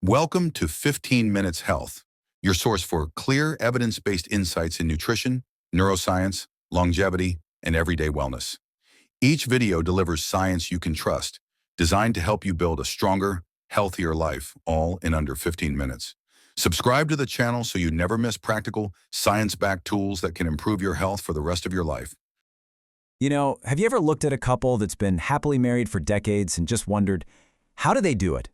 Welcome to 15 Minutes Health, your source for clear, evidence-based insights in nutrition, neuroscience, longevity, and everyday wellness. Each video delivers science you can trust, designed to help you build a stronger, healthier life, all in under 15 minutes. Subscribe to the channel so you never miss practical, science-backed tools that can improve your health for the rest of your life. Have you ever looked at a couple that's been happily married for decades and just wondered, how do they do it?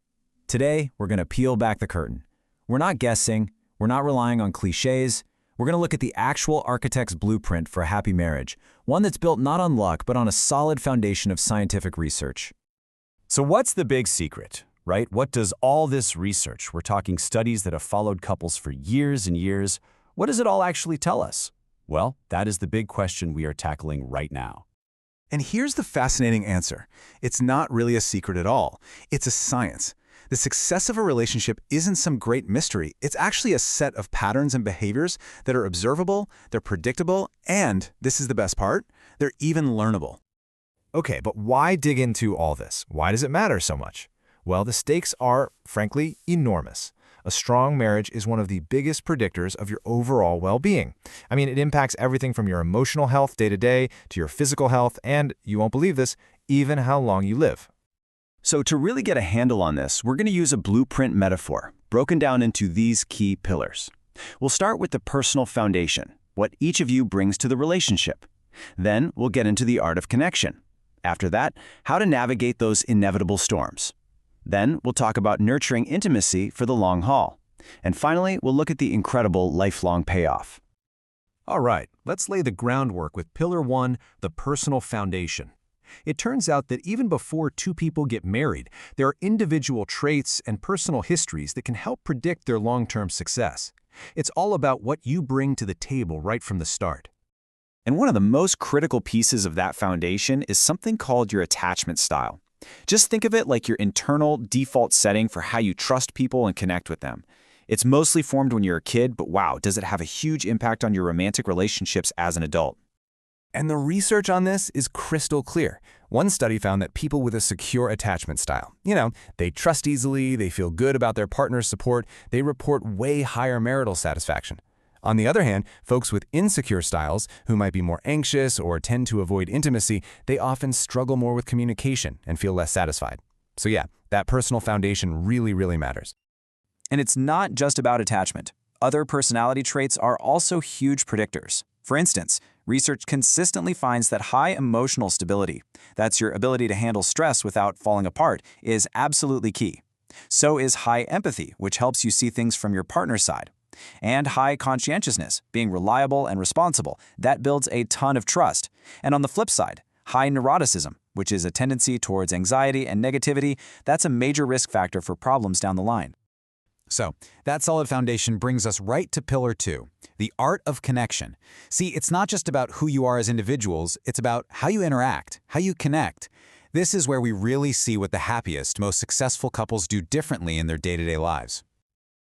Today, we're going to peel back the curtain. We're not guessing, we're not relying on cliches. We're going to look at the actual architect's blueprint for a happy marriage, one that's built not on luck, but on a solid foundation of scientific research. So what's the big secret, right? What does all this research, we're talking studies that have followed couples for years and years, what does it all actually tell us? Well, that is the big question we are tackling right now. And here's the fascinating answer. It's not really a secret at all. It's a science. The success of a relationship isn't some great mystery. It's actually a set of patterns and behaviors that are observable, they're predictable, and, this is the best part, they're even learnable. Okay, but why dig into all this? Why does it matter so much? Well, the stakes are, frankly, enormous. A strong marriage is one of the biggest predictors of your overall well-being. I mean, it impacts everything from your emotional health day to day to your physical health and, you won't believe this, even how long you live. So to really get a handle on this, we're going to use a blueprint metaphor, broken down into these key pillars. We'll start with the personal foundation, what each of you brings to the relationship. Then we'll get into the art of connection. After that, how to navigate those inevitable storms. Then we'll talk about nurturing intimacy for the long haul. And finally, we'll look at the incredible lifelong payoff. All right, let's lay the groundwork with Pillar 1, the personal foundation. It turns out that even before two people get married, there are individual traits and personal histories that can help predict their long-term success. It's all about what you bring to the table right from the start. And one of the most critical pieces of that foundation is something called your attachment style. Just think of it like your internal default setting for how you trust people and connect with them. It's mostly formed when you're a kid, but wow, does it have a huge impact on your romantic relationships as an adult. And the research on this is crystal clear. One study found that people with a secure attachment style, they trust easily, they feel good about their partner's support, they report way higher marital satisfaction. On the other hand, folks with insecure styles, who might be more anxious or tend to avoid intimacy, they often struggle more with communication and feel less satisfied. So yeah, that personal foundation really, really matters. And it's not just about attachment. Other personality traits are also huge predictors. For instance, research consistently finds that high emotional stability, that's your ability to handle stress without falling apart, is absolutely key. So is high empathy, which helps you see things from your partner's side. And high conscientiousness, being reliable and responsible, that builds a ton of trust. And on the flip side, high neuroticism, which is a tendency towards anxiety and negativity, that's a major risk factor for problems down the line. So, that solid foundation brings us right to Pillar 2, the art of connection. See, it's not just about who you are as individuals, it's about how you interact, how you connect. This is where we really see what the happiest, most successful couples do differently in their day-to-day lives.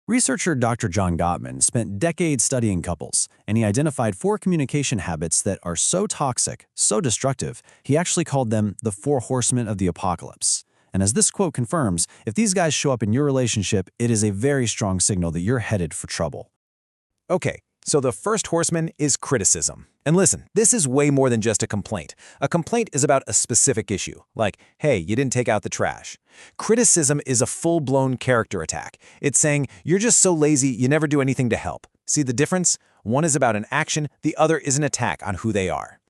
Researcher Dr. John Gottman spent decades studying couples, and he identified 4 communication habits that are so toxic, so destructive, he actually called them the 4 horsemen of the apocalypse. And as this quote confirms, if these guys show up in your relationship, it is a very strong signal that you're headed for trouble. Okay, so the first horseman is criticism. And listen, this is way more than just a complaint. A complaint is about a specific issue, like, hey, you didn't take out the trash. Criticism is a full-blown character attack. It's saying, you're just so lazy, you never do anything to help. See the difference? One is about an action, the other is an attack on who they are.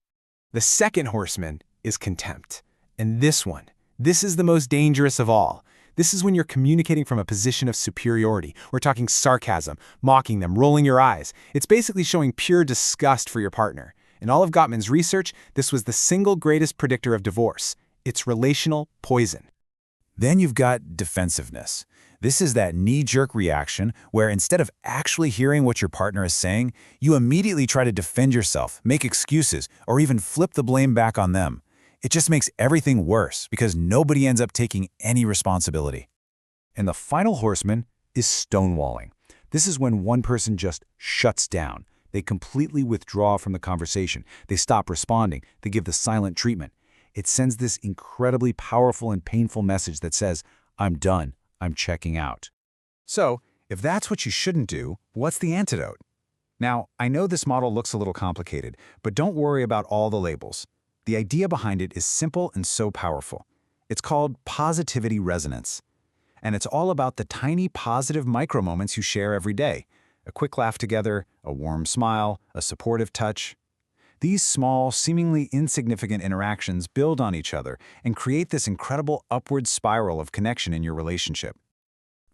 The second horseman is contempt. And this is the most dangerous of all. This is when you're communicating from a position of superiority. We're talking sarcasm, mocking them, rolling your eyes. It's basically showing pure disgust for your partner. In all of Gottman's research, this was the single greatest predictor of divorce. It's relational poison. Then you've got defensiveness. This is that knee-jerk reaction where instead of actually hearing what your partner is saying, you immediately try to defend yourself, make excuses, or even flip the blame back on them. It just makes everything worse because nobody ends up taking any responsibility. And the final horseman is stonewalling. This is when one person just shuts down. They completely withdraw from the conversation. They stop responding. They give the silent treatment. It sends this incredibly powerful and painful message that says, I'm done. I'm checking out. So, if that's what you shouldn't do, what's the antidote? Now, I know this model looks a little complicated, but don't worry about all the labels. The idea behind it is simple and so powerful. It's called positivity resonance. And it's all about the tiny positive micro moments you share every day. A quick laugh together, a warm smile, a supportive touch. These small, seemingly insignificant interactions build on each other and create this incredible upward spiral of connection in your relationship.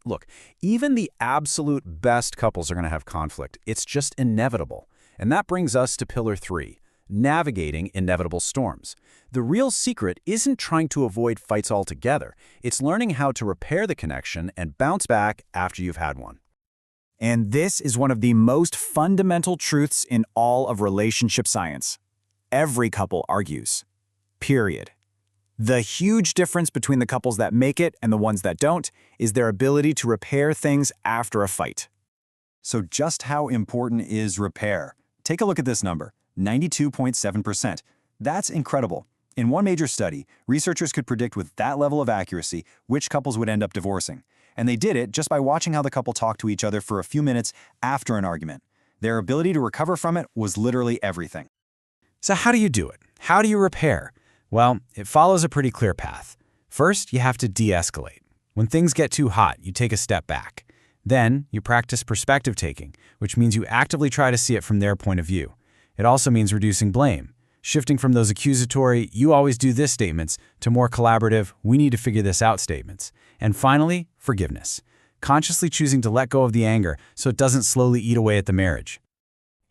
Look, even the absolute best couples are going to have conflict. It's just inevitable. And that brings us to Pillar 3, navigating inevitable storms. The real secret isn't trying to avoid fights altogether. It's learning how to repair the connection and bounce back after you've had one. And this is one of the most fundamental truths in all of relationship science. Every couple argues. Period. The huge difference between the couples that make it and the ones that don't is their ability to repair things after a fight. So just how important is repair? Take a look at this number, 92.7%. That's incredible. In one major study, researchers could predict with that level of accuracy which couples would end up divorcing. And they did it just by watching how the couple talked to each other for a few minutes after an argument. Their ability to recover from it was literally everything. So how do you do it? How do you repair? Well, it follows a pretty clear path. First, you have to de-escalate. When things get too hot, you take a step back. Then, you practice perspective taking, which means you actively try to see it from their point of view. It also means reducing blame, shifting from those accusatory, you always do this statements, to more collaborative, we need to figure this out statements. And finally, forgiveness. Consciously choosing to let go of the anger so it doesn't slowly eat away at the marriage.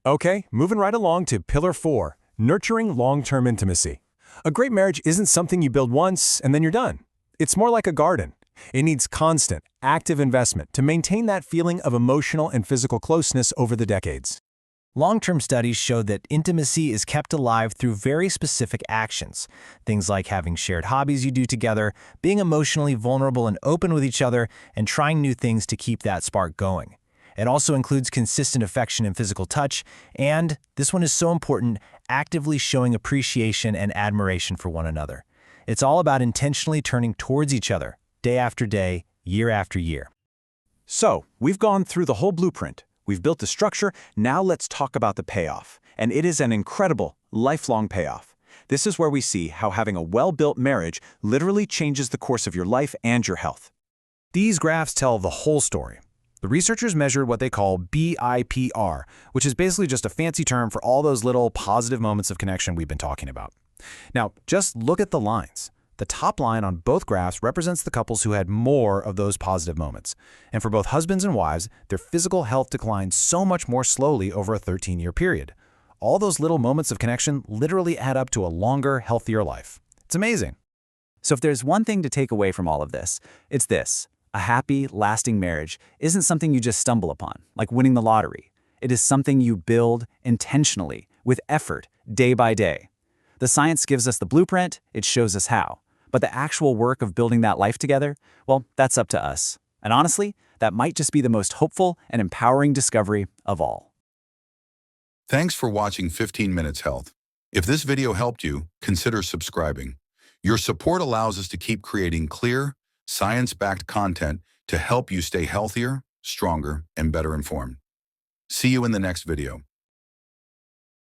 Okay, moving right along to Pillar 4, nurturing long-term intimacy. A great marriage isn't something you build once and then you're done. It's more like a garden. It needs constant, active investment to maintain that feeling of emotional and physical closeness over the decades. Long-term studies show that intimacy is kept alive through very specific actions. Things like having shared hobbies you do together, being emotionally vulnerable and open with each other, and trying new things to keep that spark going. It also includes consistent affection and physical touch, and, this one is so important, actively showing appreciation and admiration for one another. It's all about intentionally turning towards each other, day after day, year after year. So, we've gone through the whole blueprint. We've built the structure, now let's talk about the payoff. And it is an incredible, lifelong payoff. This is where we see how having a well-built marriage literally changes the course of your life and your health. These graphs tell the whole story. The researchers measured what they call BIPR, which is basically just a fancy term for all those little positive moments of connection we've been talking about. Now, just look at the lines. The top line on both graphs represents the couples who had more of those positive moments. And for both husbands and wives, their physical health declined so much more slowly over a 13-year period. All those little moments of connection literally add up to a longer, healthier life. It's amazing. So if there's one thing to take away from all of this, it's this. A happy, lasting marriage isn't something you just stumble upon, like winning the lottery. It is something you build intentionally, with effort, day by day. The science gives us the blueprint, it shows us how. But the actual work of building that life together, well, that's up to us. And honestly, that might just be the most hopeful and empowering discovery of all. Thanks for watching 15 Minutes Health. If this video helped you, consider subscribing. Your support allows us to keep creating clear, science-backed content to help you stay healthier, stronger, and better informed. See you in the next video.